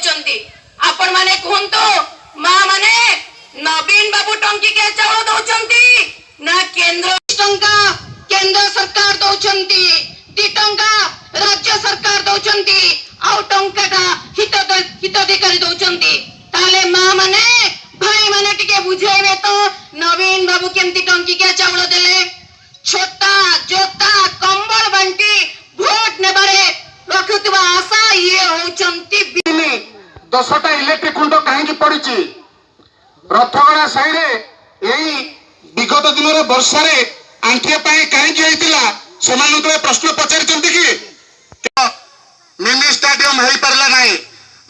दौचंती आपण माने कहंतो मां माने नवीन बाबू टंकी के चावल दौचंती ना केंद्र सरकार दौचंती ती टंका राज्य सरकार दौचंती आउ टंका का हिताधिकारी दौचंती ताले मां माने भाई माने टिके बुझेबे तो नवीन बाबू केमती टंकी के चावल देले छोटा जोता कंबल बंटी भोट नेबारे रखुतबा आशा ये होचंती 10टा इलेक्ट्रिक खुंड कहीं पड़ी रथगड़ा साइड यही विगत दिन में वर्षा आंठिया कहीं प्रश्न पचारि कि मिनी स्टाडियम हो पारा ना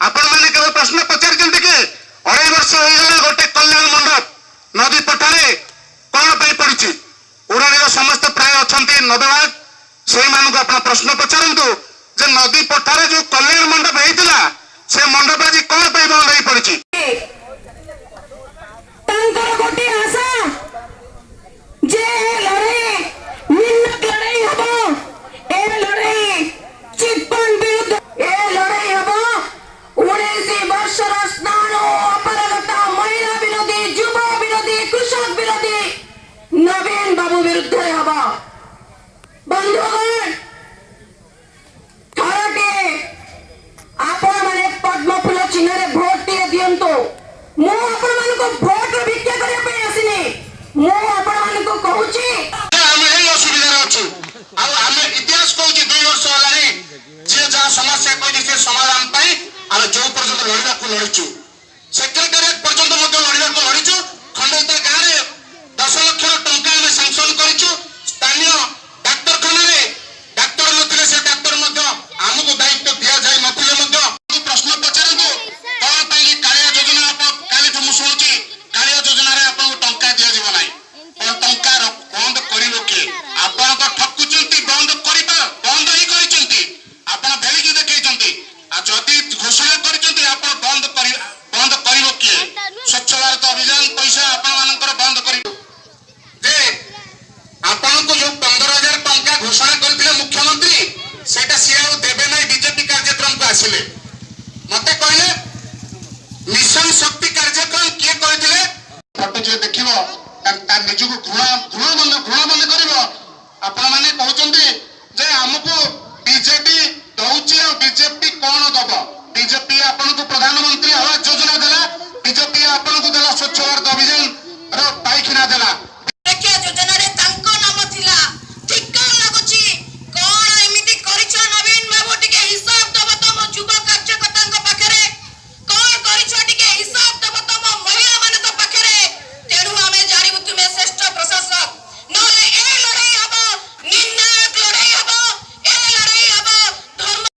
आपण मैंने केवल प्रश्न पचारि कि 2.5 वर्ष हो गोटे कल्याण मंडप नदी पठारे कौन पड़ी उड़ाणी समस्त प्राय अच्छा 90 भाग से आप प्रश्न पचारतु जे नदी पठारे जो कल्याण मंडप होता से मंडप आज कौन बंद हो पड़ी नवीन बाबू विरुद्ध हवा बंधुगण थरटे आपण माने पद्म फूल चिन्ह भोट टे दियंतो मु आपण मानको भोट भिक्षा करिया पे आसिनी मु आपण मानको कहूची हम एही असुविधा अछि आ हम इतिहास कहूची 2 वर्ष हलानी जे जा समस्या कोइ से समाधान पाई आ जो पर्यंत लड़िला को लड़िचु सेक्रेटरीट पर्यंत मध्य लड़िला को लड़िचु खंडोता गां रे 10 लाख टंका में सैंक्शन करिचु स्थानीय डाक्तरखाना रे डाक्टर नथिले से डाक्टर मध्य हमको दायित्व दिया जाय नथिले मध्य प्रश्न पचारंतु कोन पई कालिया योजना आप काली ठमु सुनुची कालिया योजना रे आपन टंका दिया जीव नाही कोन टंका बंद करिलो के आपन को ठकुचंती बंद करिबा बंद ही करिचंती आपन भेली की देखैचंती आ जदी घोषणा करिचंती आपन बंद करिलो के स्वच्छ भारत अभियान पैसा आपन मानकर बंद करिलो आपन को जो 15,000 टंका घोषणा करथिले मुख्यमंत्री सेटा सियाउ देबे नै बीजेपी कार्यक्रम को आसिले मते कहले मिशन शक्ति कार्यक्रम के करथिले फोटो जे देखिबो ता निजु को घृणा बंद करिवो आपन माने कहउचंदी जे हमको बीजेपी दउची और बीजेपी कोन दबो बीजेपी आपन को प्रधानमंत्री आवास योजना देला बीजेपी आपन को देला स्वच्छ भारत अभियान रो पाइखिना देला